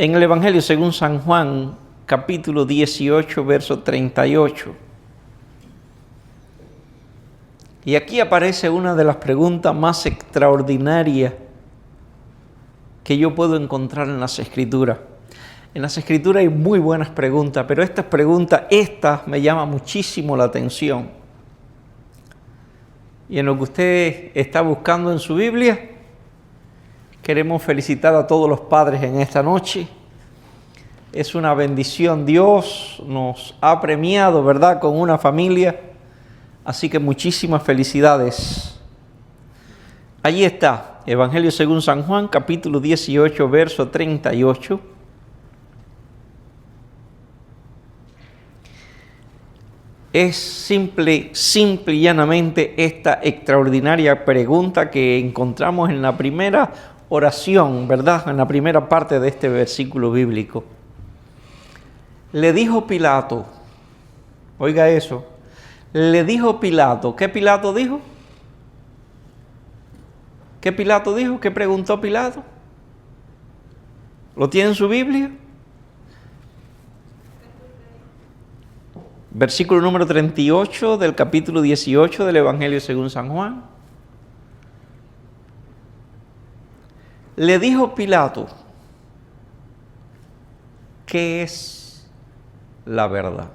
En el Evangelio según San Juan, capítulo 18, verso 38. Y aquí aparece una de las preguntas más extraordinarias que yo puedo encontrar en las Escrituras. En las Escrituras hay muy buenas preguntas, pero esta me llama muchísimo la atención. Y en lo que usted está buscando en su Biblia, queremos felicitar a todos los padres en esta noche. Es una bendición. Dios nos ha premiado, ¿verdad?, con una familia. Así que muchísimas felicidades. Allí está, Evangelio según San Juan, capítulo 18, verso 38. Es simple y llanamente esta extraordinaria pregunta que encontramos en la primera oración, ¿verdad?, en la primera parte de este versículo bíblico. Le dijo Pilato, oiga eso, le dijo Pilato. ¿Qué Pilato dijo? ¿Qué Pilato dijo? ¿Qué preguntó Pilato? ¿Lo tiene en su Biblia? Versículo número 38 del capítulo 18 del Evangelio según San Juan. Le dijo Pilato, ¿qué es la verdad?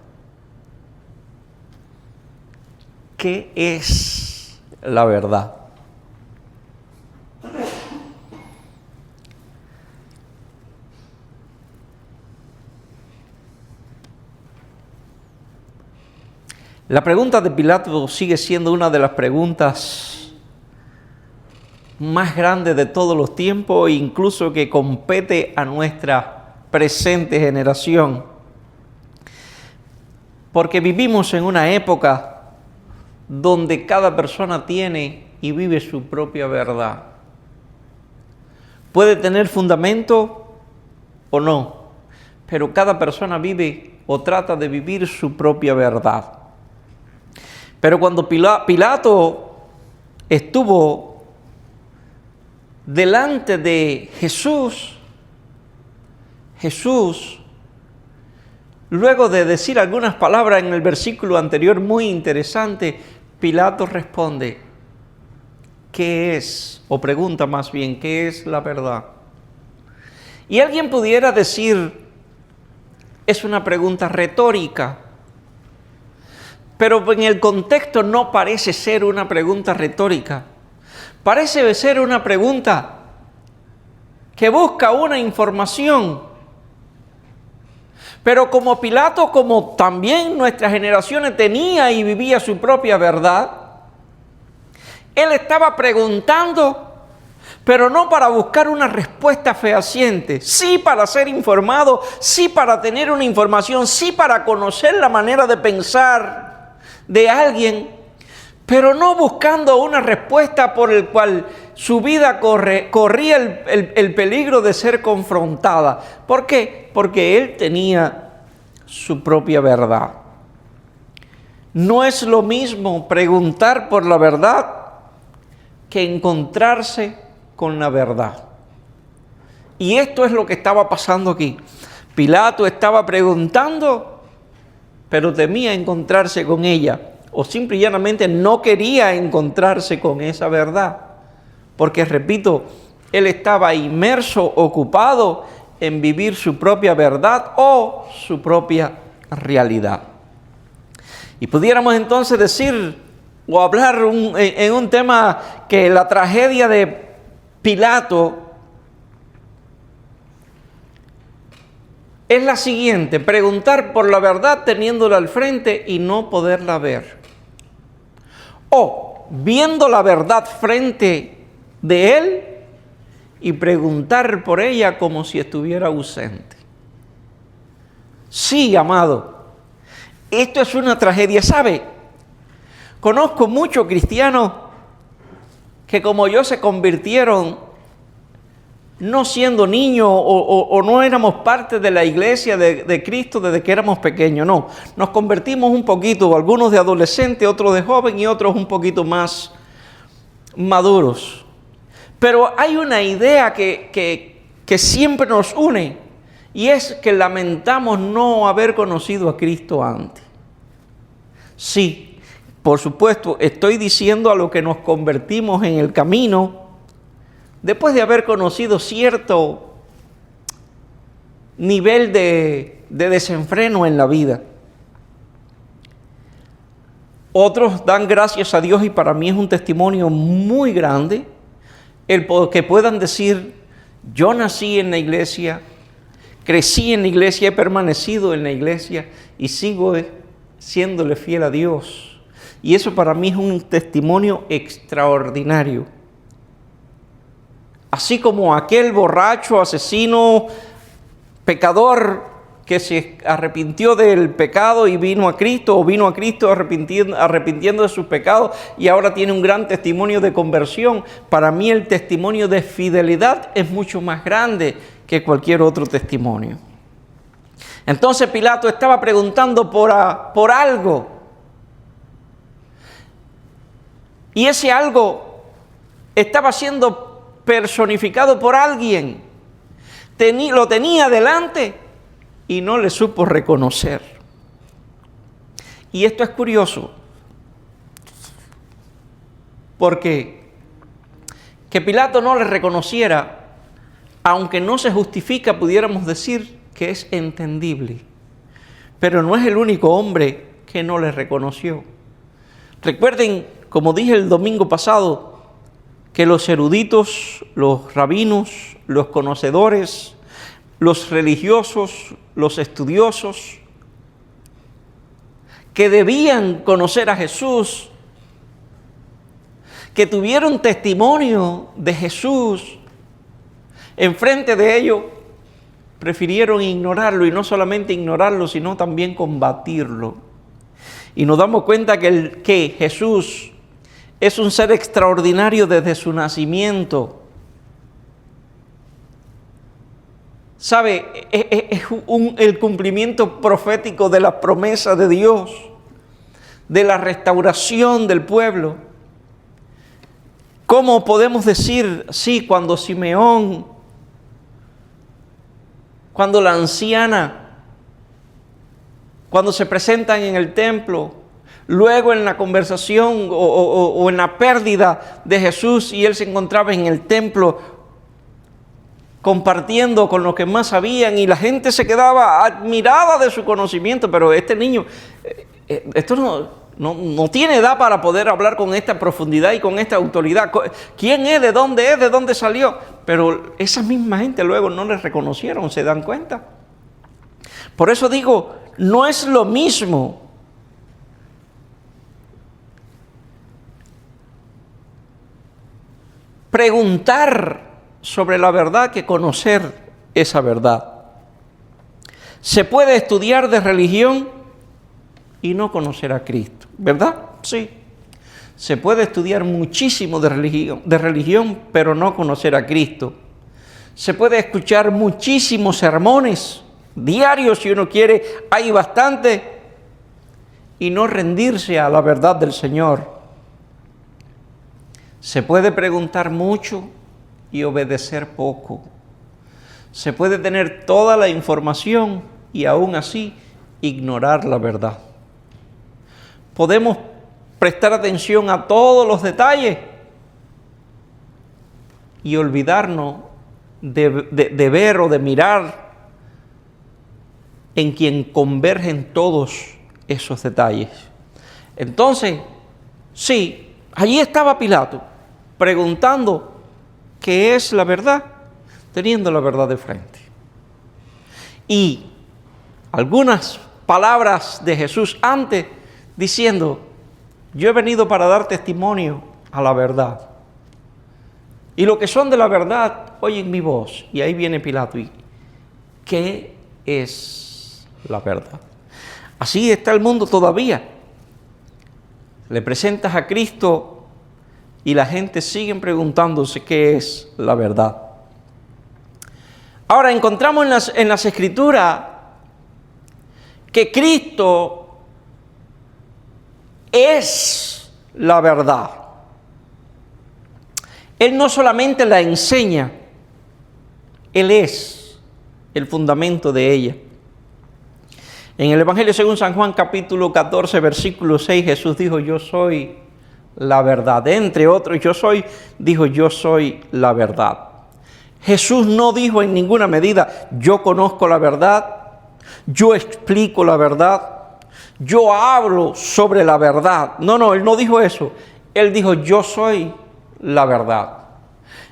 ¿Qué es la verdad? La pregunta de Pilato sigue siendo una de las preguntas más grandes de todos los tiempos e incluso que compete a nuestra presente generación. Porque vivimos en una época donde cada persona tiene y vive su propia verdad. Puede tener fundamento o no, pero cada persona vive o trata de vivir su propia verdad. Pero cuando Pilato estuvo delante de Jesús, luego de decir algunas palabras en el versículo anterior muy interesante, Pilato responde, ¿qué es? O pregunta más bien, ¿qué es la verdad? Y alguien pudiera decir, es una pregunta retórica. Pero en el contexto no parece ser una pregunta retórica. Parece ser una pregunta que busca una información. Pero como Pilato, como también nuestras generaciones tenía y vivía su propia verdad, él estaba preguntando, pero no para buscar una respuesta fehaciente, sí para ser informado, sí para tener una información, sí para conocer la manera de pensar de alguien, pero no buscando una respuesta por el cual su vida corría el peligro de ser confrontada. ¿Por qué? Porque él tenía su propia verdad. No es lo mismo preguntar por la verdad que encontrarse con la verdad. Y esto es lo que estaba pasando aquí. Pilato estaba preguntando, pero temía encontrarse con ella, o simple y llanamente no quería encontrarse con esa verdad, porque, repito, él estaba inmerso, ocupado en vivir su propia verdad o su propia realidad. Y pudiéramos entonces decir, o hablar en un tema que la tragedia de Pilato es la siguiente: preguntar por la verdad teniéndola al frente y no poderla ver. O viendo la verdad frente de él y preguntar por ella como si estuviera ausente. Sí, amado, esto es una tragedia. ¿Sabe? Conozco muchos cristianos que como yo se convirtieron no siendo niños o no éramos parte de la iglesia de Cristo desde que éramos pequeños, no. Nos convertimos un poquito, algunos de adolescentes, otros de joven y otros un poquito más maduros. Pero hay una idea que siempre nos une Y es que lamentamos no haber conocido a Cristo antes. Sí, por supuesto, estoy diciendo a lo que nos convertimos en el camino después de haber conocido cierto nivel de desenfreno en la vida. Otros dan gracias a Dios y para mí es un testimonio muy grande el que puedan decir: yo nací en la iglesia, crecí en la iglesia, he permanecido en la iglesia y sigo siéndole fiel a Dios. Y eso para mí es un testimonio extraordinario. Así como aquel borracho, asesino, pecador que se arrepintió del pecado y vino a Cristo, o vino a Cristo arrepintiendo de sus pecados y ahora tiene un gran testimonio de conversión. Para mí el testimonio de fidelidad es mucho más grande que cualquier otro testimonio. Entonces Pilato estaba preguntando por algo. Y ese algo estaba siendo personificado por alguien. Lo tenía delante y no le supo reconocer. Y esto es curioso, porque que Pilato no le reconociera, aunque no se justifica, pudiéramos decir que es entendible. Pero no es el único hombre que no le reconoció. Recuerden, como dije el domingo pasado, que los eruditos, los rabinos, los conocedores, los religiosos, los estudiosos, que debían conocer a Jesús, que tuvieron testimonio de Jesús, enfrente de ellos, prefirieron ignorarlo, y no solamente ignorarlo, sino también combatirlo. Y nos damos cuenta que Jesús es un ser extraordinario desde su nacimiento. ¿Sabe? Es el cumplimiento profético de la promesa de Dios, de la restauración del pueblo. ¿Cómo podemos decir, sí, cuando Simeón, cuando la anciana, cuando se presentan en el templo, luego en la conversación o en la pérdida de Jesús y él se encontraba en el templo compartiendo con los que más sabían y la gente se quedaba admirada de su conocimiento, pero este niño, esto no tiene edad para poder hablar con esta profundidad y con esta autoridad. ¿Quién es? ¿De dónde es? ¿De dónde salió? Pero esa misma gente luego no le reconocieron, ¿se dan cuenta? Por eso digo, no es lo mismo preguntar sobre la verdad que conocer esa verdad. Se puede estudiar de religión y no conocer a Cristo, ¿verdad? Sí. Se puede estudiar muchísimo de religión, pero no conocer a Cristo. Se puede escuchar muchísimos sermones diarios, si uno quiere, hay bastante, y no rendirse a la verdad del Señor. Se puede preguntar mucho y obedecer poco. Se puede tener toda la información y aún así ignorar la verdad. Podemos prestar atención a todos los detalles y olvidarnos de ver o de mirar en quien convergen todos esos detalles. Entonces, sí, allí estaba Pilato preguntando ¿qué es la verdad? Teniendo la verdad de frente. Y algunas palabras de Jesús antes diciendo, yo he venido para dar testimonio a la verdad. Y los que son de la verdad oyen mi voz. Y ahí viene Pilato y ¿qué es la verdad? Así está el mundo todavía. Le presentas a Cristo y la gente sigue preguntándose qué es la verdad. Ahora encontramos en las Escrituras que Cristo es la verdad. Él no solamente la enseña, Él es el fundamento de ella. En el Evangelio según San Juan, capítulo 14, versículo 6, Jesús dijo, yo soy la verdad. Entre otros, dijo, yo soy la verdad. Jesús no dijo en ninguna medida, yo conozco la verdad, yo explico la verdad, yo hablo sobre la verdad. No, Él no dijo eso. Él dijo, yo soy la verdad.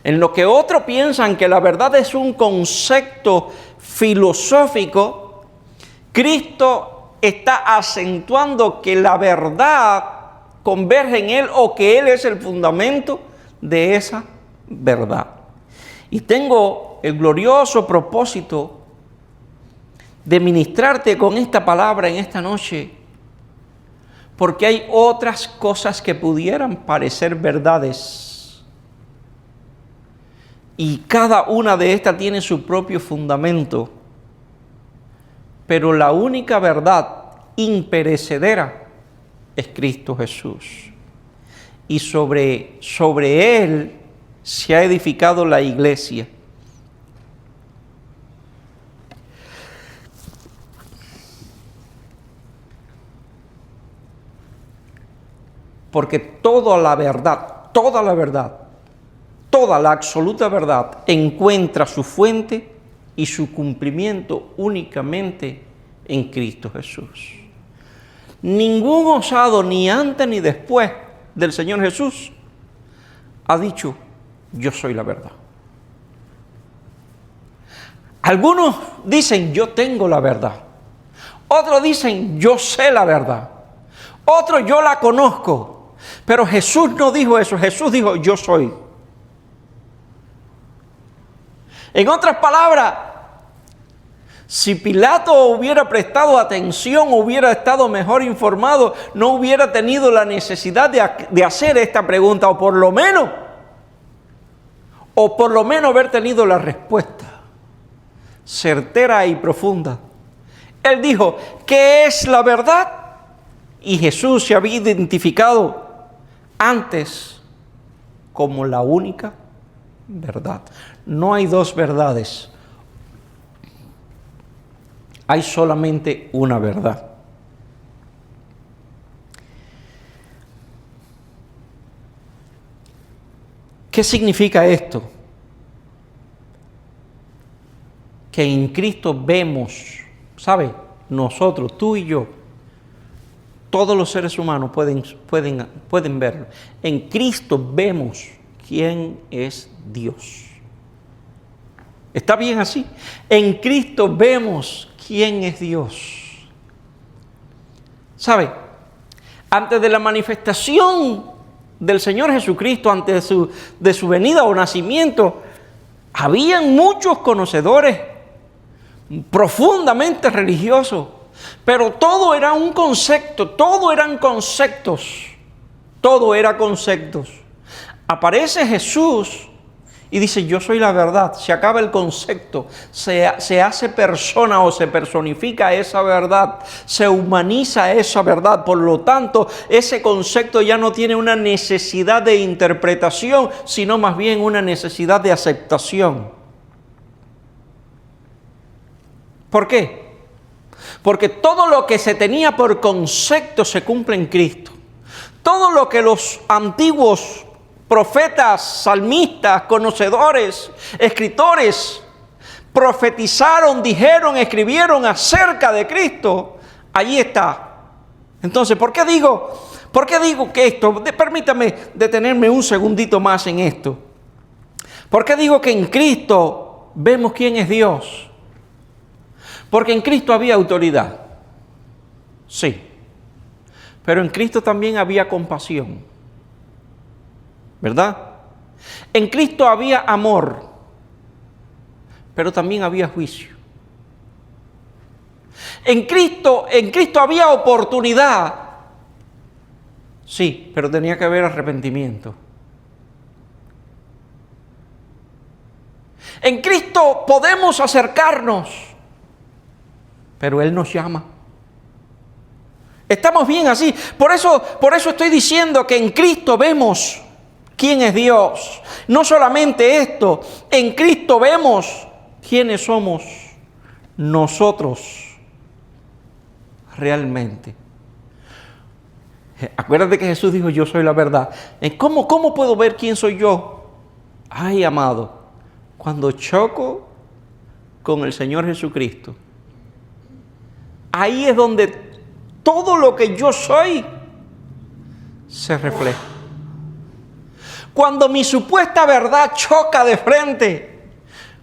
En lo que otros piensan que la verdad es un concepto filosófico, Cristo está acentuando que la verdad converge en Él o que Él es el fundamento de esa verdad. Y tengo el glorioso propósito de ministrarte con esta palabra en esta noche, porque hay otras cosas que pudieran parecer verdades. Y cada una de estas tiene su propio fundamento. Pero la única verdad imperecedera es Cristo Jesús. Y sobre Él se ha edificado la iglesia. Porque toda la absoluta verdad encuentra su fuente y su cumplimiento únicamente en Cristo Jesús. Ningún osado, ni antes ni después del Señor Jesús, ha dicho, yo soy la verdad. Algunos dicen, yo tengo la verdad. Otros dicen, yo sé la verdad. Otros, yo la conozco. Pero Jesús no dijo eso. Jesús dijo, yo soy. En otras palabras, si Pilato hubiera prestado atención, hubiera estado mejor informado, no hubiera tenido la necesidad de hacer esta pregunta, o por lo menos haber tenido la respuesta certera y profunda. Él dijo, ¿qué es la verdad? Y Jesús se había identificado antes como la única verdad. No hay dos verdades. Hay solamente una verdad. ¿Qué significa esto? Que en Cristo vemos, ¿sabe? Nosotros, tú y yo, todos los seres humanos pueden verlo. En Cristo vemos quién es Dios. ¿Está bien así? En Cristo vemos quién es Dios. ¿Sabe? Antes de la manifestación del Señor Jesucristo, antes de su venida o nacimiento, habían muchos conocedores profundamente religiosos, pero todo era un concepto, todo eran conceptos, todo era conceptos. Aparece Jesús y dice, yo soy la verdad. Se acaba el concepto, se hace persona o se personifica esa verdad, se humaniza esa verdad. Por lo tanto, ese concepto ya no tiene una necesidad de interpretación, sino más bien una necesidad de aceptación. ¿Por qué? Porque todo lo que se tenía por concepto se cumple en Cristo. Todo lo que los antiguos profetas, salmistas, conocedores, escritores, profetizaron, dijeron, escribieron acerca de Cristo, allí está. Entonces, ¿por qué digo que esto? Permítame detenerme un segundito más en esto. ¿Por qué digo que en Cristo vemos quién es Dios? Porque en Cristo había autoridad, sí, pero en Cristo también había compasión, ¿verdad? En Cristo había amor, pero también había juicio. En Cristo había oportunidad, sí, pero tenía que haber arrepentimiento. En Cristo podemos acercarnos, pero Él nos llama. Estamos bien así. Por eso estoy diciendo que en Cristo vemos quién es Dios. No solamente esto, en Cristo vemos quiénes somos nosotros realmente? Acuérdate que Jesús dijo, yo soy la verdad. ¿Cómo puedo ver quién soy yo? Ay, amado, cuando choco con el Señor Jesucristo, ahí es donde todo lo que yo soy se refleja. Cuando mi supuesta verdad choca de frente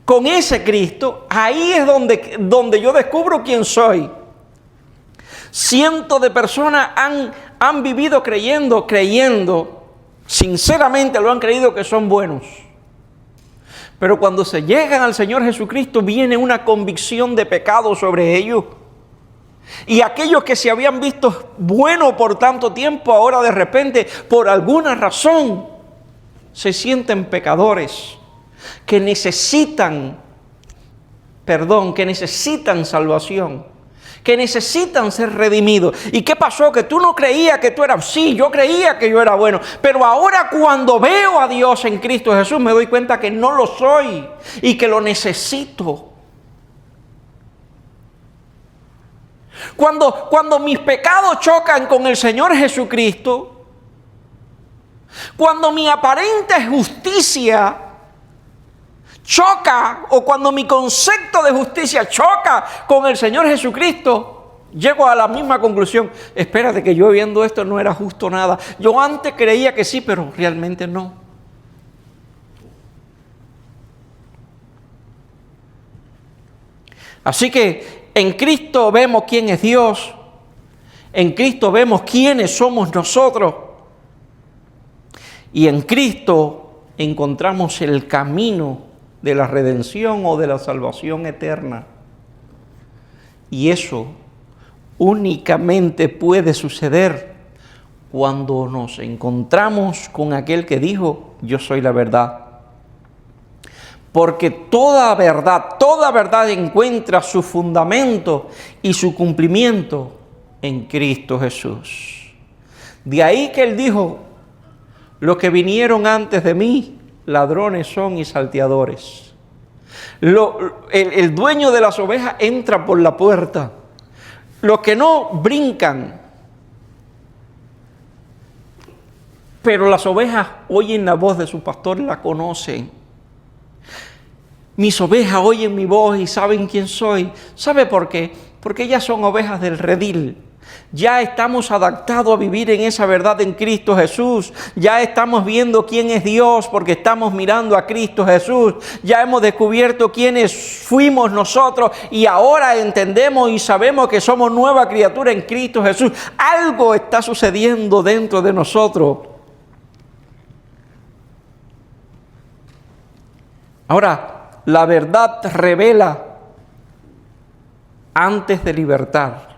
con ese Cristo, ahí es donde yo descubro quién soy. Cientos de personas han vivido creyendo, sinceramente lo han creído que son buenos. Pero cuando se llegan al Señor Jesucristo, viene una convicción de pecado sobre ellos. Y aquellos que se habían visto buenos por tanto tiempo, ahora de repente, por alguna razón, se sienten pecadores, que necesitan perdón, que necesitan salvación, que necesitan ser redimidos. ¿Y qué pasó? Que tú no creías que tú eras, sí, yo creía que yo era bueno, pero ahora cuando veo a Dios en Cristo Jesús me doy cuenta que no lo soy y que lo necesito. Cuando mis pecados chocan con el Señor Jesucristo, cuando mi aparente justicia choca, o cuando mi concepto de justicia choca con el Señor Jesucristo, llego a la misma conclusión. Espérate, que yo viendo esto no era justo nada. Yo antes creía que sí, pero realmente no. Así que en Cristo vemos quién es Dios. En Cristo vemos quiénes somos nosotros. Y en Cristo encontramos el camino de la redención o de la salvación eterna. Y eso únicamente puede suceder cuando nos encontramos con aquel que dijo, yo soy la verdad. Porque toda verdad encuentra su fundamento y su cumplimiento en Cristo Jesús. De ahí que Él dijo, los que vinieron antes de mí, ladrones son y salteadores. El dueño de las ovejas entra por la puerta. Los que no brincan. Pero las ovejas oyen la voz de su pastor, la conocen. Mis ovejas oyen mi voz y saben quién soy. ¿Sabe por qué? Porque ellas son ovejas del redil. Ya estamos adaptados a vivir en esa verdad en Cristo Jesús. Ya estamos viendo quién es Dios porque estamos mirando a Cristo Jesús. Ya hemos descubierto quiénes fuimos nosotros y ahora entendemos y sabemos que somos nueva criatura en Cristo Jesús. Algo está sucediendo dentro de nosotros. Ahora, la verdad revela antes de libertar.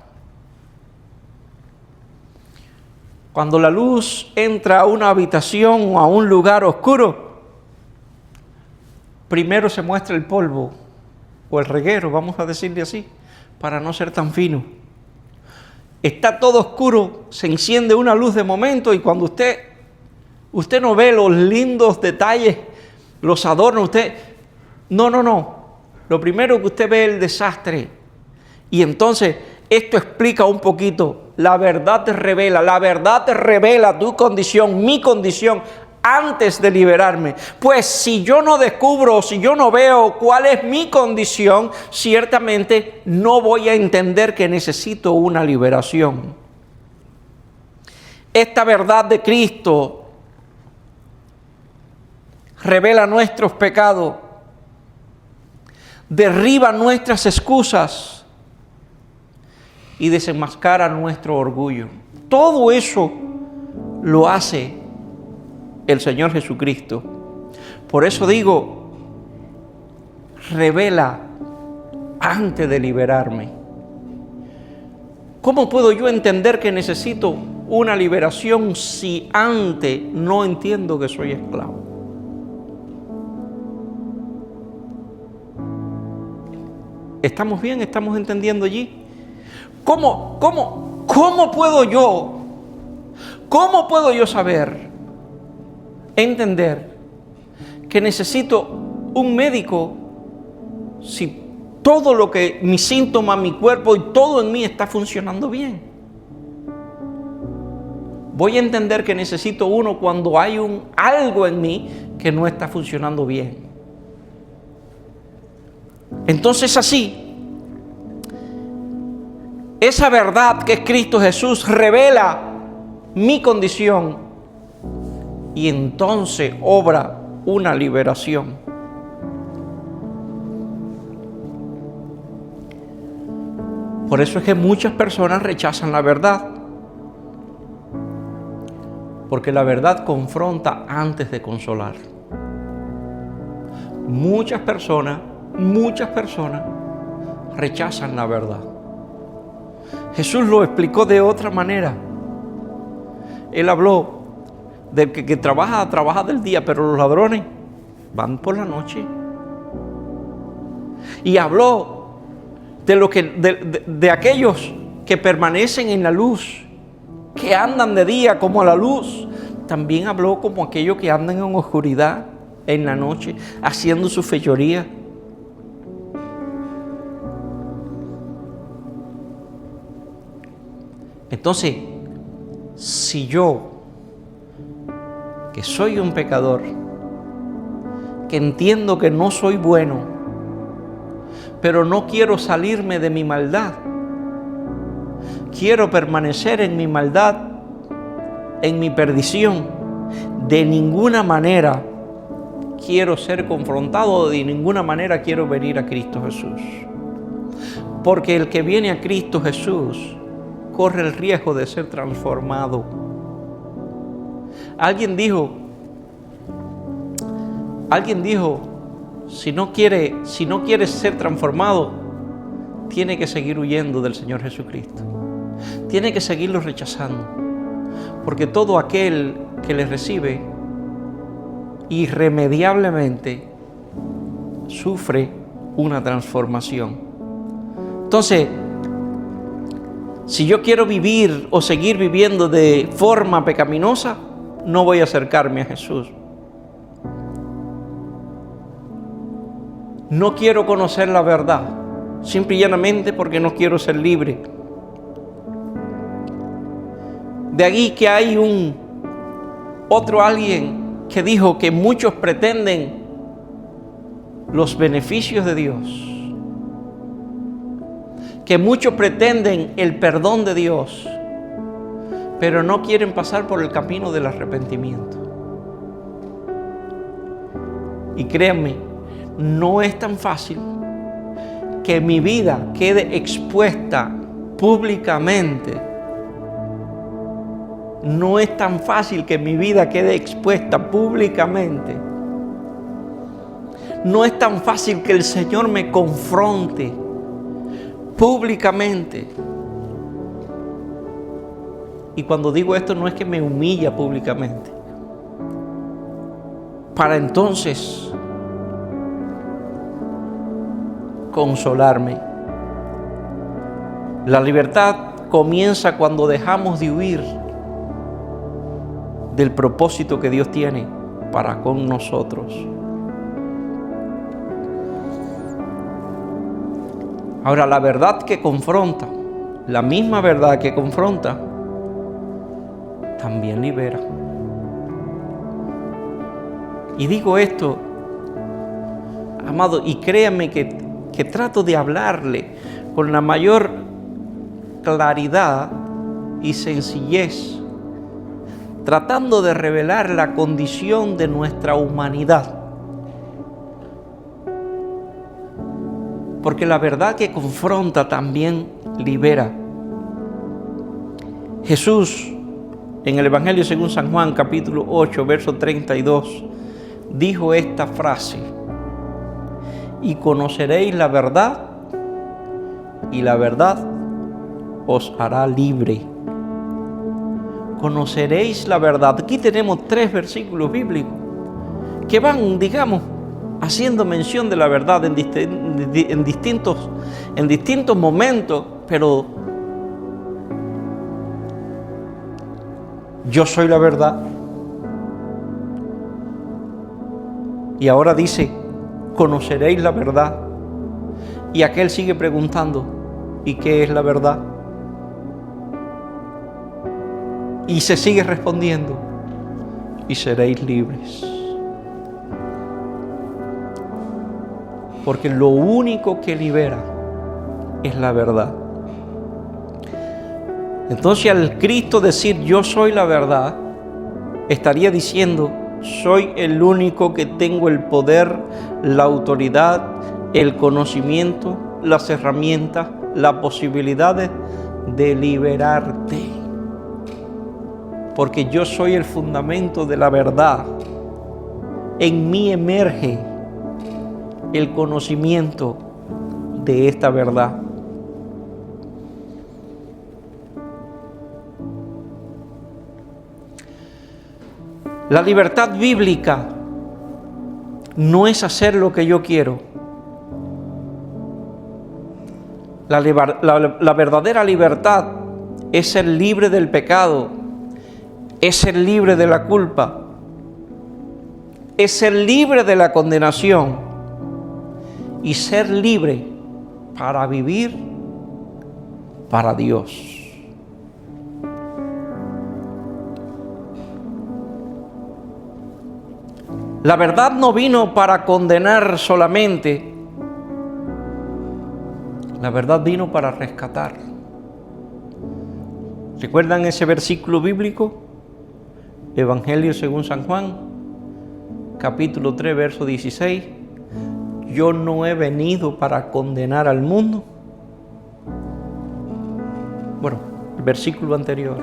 Cuando la luz entra a una habitación o a un lugar oscuro, primero se muestra el polvo o el reguero, vamos a decirle así, para no ser tan fino. Está todo oscuro, se enciende una luz de momento y cuando usted no ve los lindos detalles, los adornos, No. Lo primero que usted ve es el desastre. Y entonces esto explica un poquito. La verdad te revela tu condición, mi condición, antes de liberarme. Pues si yo no descubro, si yo no veo cuál es mi condición, ciertamente no voy a entender que necesito una liberación. Esta verdad de Cristo revela nuestros pecados, derriba nuestras excusas y desenmascara nuestro orgullo. Todo eso lo hace el Señor Jesucristo. Por eso digo, revela antes de liberarme. ¿Cómo puedo yo entender que necesito una liberación si antes no entiendo que soy esclavo? ¿Estamos bien? ¿Estamos entendiendo allí? ¿Cómo puedo yo saber, entender que necesito un médico si todo lo que, mis síntomas, mi cuerpo y todo en mí está funcionando bien. Voy a entender que necesito uno cuando hay algo en mí que no está funcionando bien. Entonces así, esa verdad que es Cristo Jesús revela mi condición y entonces obra una liberación. Por eso es que muchas personas rechazan la verdad, porque la verdad confronta antes de consolar. Muchas personas rechazan la verdad. Jesús lo explicó de otra manera. Él habló del que trabaja del día, pero los ladrones van por la noche. Y habló de aquellos que permanecen en la luz, que andan de día como a la luz. También habló como aquellos que andan en oscuridad en la noche, haciendo su fechoría. Entonces, si yo, que soy un pecador, que entiendo que no soy bueno, pero no quiero salirme de mi maldad, quiero permanecer en mi maldad, en mi perdición, de ninguna manera quiero ser confrontado, de ninguna manera quiero venir a Cristo Jesús. Porque el que viene a Cristo Jesús corre el riesgo de ser transformado. Alguien dijo, si no quiere ser transformado, tiene que seguir huyendo del Señor Jesucristo. Tiene que seguirlo rechazando. Porque todo aquel que le recibe, irremediablemente sufre una transformación. Entonces, si yo quiero vivir o seguir viviendo de forma pecaminosa, no voy a acercarme a Jesús. No quiero conocer la verdad, simple y llanamente porque no quiero ser libre. De ahí que hay alguien que dijo que muchos pretenden los beneficios de Dios, que muchos pretenden el perdón de Dios, pero no quieren pasar por el camino del arrepentimiento. Y créanme, no es tan fácil que mi vida quede expuesta públicamente. No es tan fácil que mi vida quede expuesta públicamente. No es tan fácil que el Señor me confronte públicamente. Y cuando digo esto no es que me humilla públicamente. Para entonces consolarme. La libertad comienza cuando dejamos de huir del propósito que Dios tiene para con nosotros. Ahora, la verdad que confronta, la misma verdad que confronta, también libera. Y digo esto, amado, y créanme que trato de hablarle con la mayor claridad y sencillez, tratando de revelar la condición de nuestra humanidad. Porque la verdad que confronta también libera. Jesús, en el Evangelio según San Juan, capítulo 8, verso 32, dijo esta frase: y conoceréis la verdad, y la verdad os hará libre. Conoceréis la verdad. Aquí tenemos 3 versículos bíblicos que van, digamos, haciendo mención de la verdad en distintos momentos, pero yo soy la verdad. Y ahora dice, conoceréis la verdad Y aquel sigue preguntando, ¿y qué es la verdad? Y se sigue respondiendo, y seréis libres. Porque lo único que libera es la verdad. Entonces, al Cristo decir yo soy la verdad, estaría diciendo soy el único que tengo el poder, la autoridad, el conocimiento, las herramientas, las posibilidades de liberarte. Porque yo soy el fundamento de la verdad. En mí emerge el conocimiento de esta verdad. La libertad bíblica no es hacer lo que yo quiero. La verdadera libertad es ser libre del pecado, es ser libre de la culpa, es ser libre de la condenación y ser libre para vivir para Dios. La verdad no vino para condenar solamente, la verdad vino para rescatar. ¿Recuerdan ese versículo bíblico? Evangelio según San Juan, capítulo 3, verso 16. Yo no he venido para condenar al mundo. Bueno, el versículo anterior.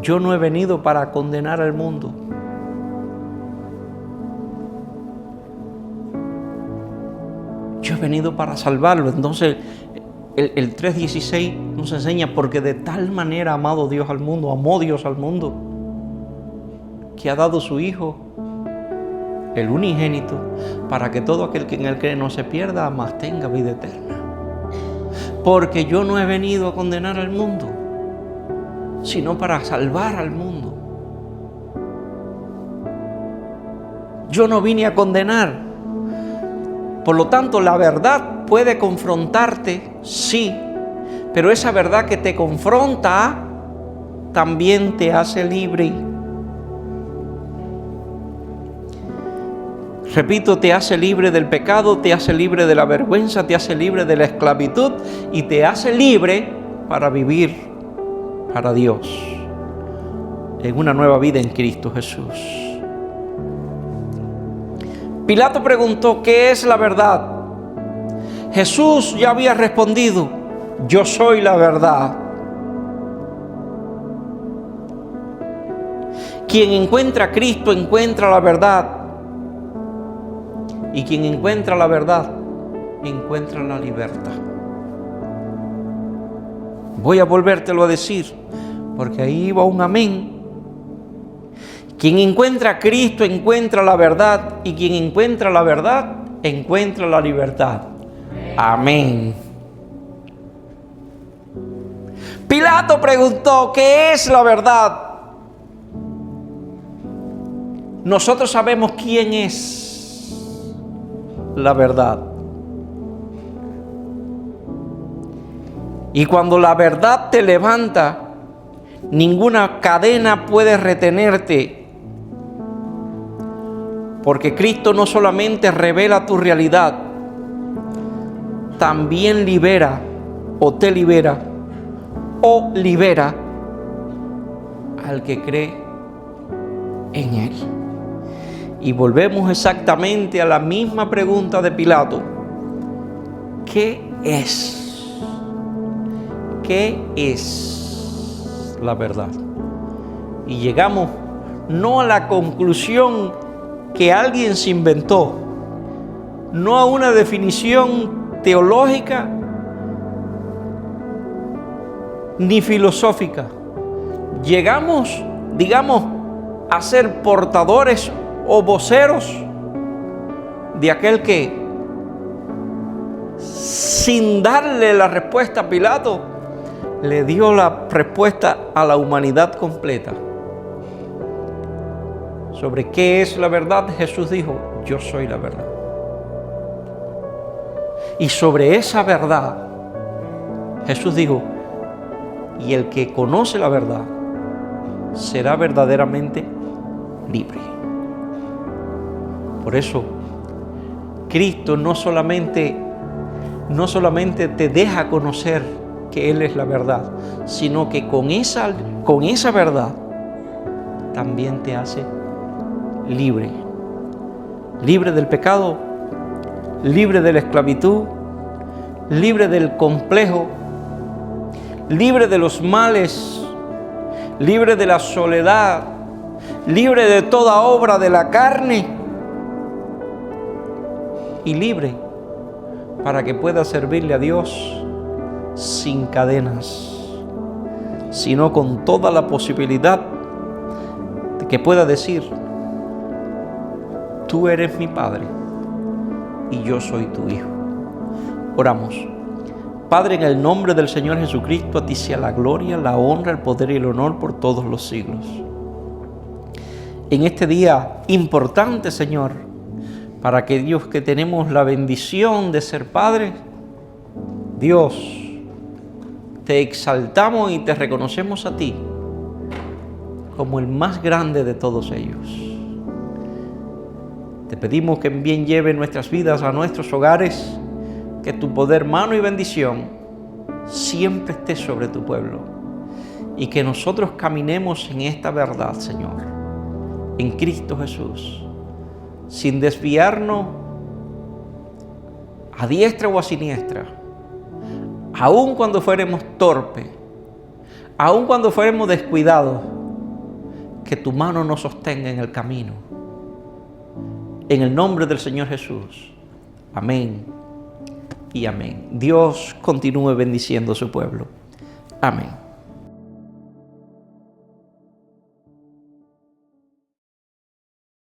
Yo no he venido para condenar al mundo. Yo he venido para salvarlo. Entonces, el 3:16 nos enseña, porque de tal manera ha amado Dios al mundo, amó Dios al mundo, que ha dado su Hijo, el unigénito, para que todo aquel que en él cree no se pierda, mas tenga vida eterna. Porque yo no he venido a condenar al mundo, sino para salvar al mundo. Yo no vine a condenar. Por lo tanto, la verdad puede confrontarte, sí, pero esa verdad que te confronta también te hace libre. Repito, te hace libre del pecado, te hace libre de la vergüenza, te hace libre de la esclavitud y te hace libre para vivir para Dios en una nueva vida en Cristo Jesús. Pilato preguntó, ¿qué es la verdad? Jesús ya había respondido, yo soy la verdad. Quien encuentra a Cristo encuentra la verdad. Y quien encuentra la verdad encuentra la libertad. Voy a volvértelo a decir, porque ahí va un amén. Quien encuentra a Cristo encuentra la verdad, y quien encuentra la verdad encuentra la libertad. Amén. Pilato preguntó, ¿qué es la verdad? Nosotros sabemos quién es la verdad. Y cuando la verdad te levanta, ninguna cadena puede retenerte. Porque Cristo no solamente revela tu realidad, también libera o te libera o libera al que cree en Él. Y volvemos exactamente a la misma pregunta de Pilato. ¿Qué es? ¿Qué es la verdad? Y llegamos no a la conclusión que alguien se inventó, no a una definición teológica ni filosófica. Llegamos, digamos, a ser portadores o voceros de aquel que, sin darle la respuesta a Pilato, le dio la respuesta a la humanidad completa. Sobre qué es la verdad, Jesús dijo, yo soy la verdad. Y sobre esa verdad, Jesús dijo, y el que conoce la verdad será verdaderamente libre. Por eso, Cristo no solamente te deja conocer que Él es la verdad, sino que con esa verdad también te hace libre. Libre del pecado, libre de la esclavitud, libre del complejo, libre de los males, libre de la soledad, libre de toda obra de la carne y libre para que pueda servirle a Dios sin cadenas, sino con toda la posibilidad de que pueda decir: tú eres mi Padre y yo soy tu Hijo. Oramos. Padre, en el nombre del Señor Jesucristo, a ti sea la gloria, la honra, el poder y el honor por todos los siglos. En este día importante, Señor, para aquellos que tenemos la bendición de ser padres, Dios, te exaltamos y te reconocemos a ti como el más grande de todos ellos. Te pedimos que en bien lleve nuestras vidas a nuestros hogares, que tu poder, mano y bendición siempre esté sobre tu pueblo y que nosotros caminemos en esta verdad, Señor, en Cristo Jesús, sin desviarnos a diestra o a siniestra, aun cuando fuéramos torpes, aun cuando fuéramos descuidados, que tu mano nos sostenga en el camino. En el nombre del Señor Jesús. Amén y amén. Dios continúe bendiciendo a su pueblo. Amén.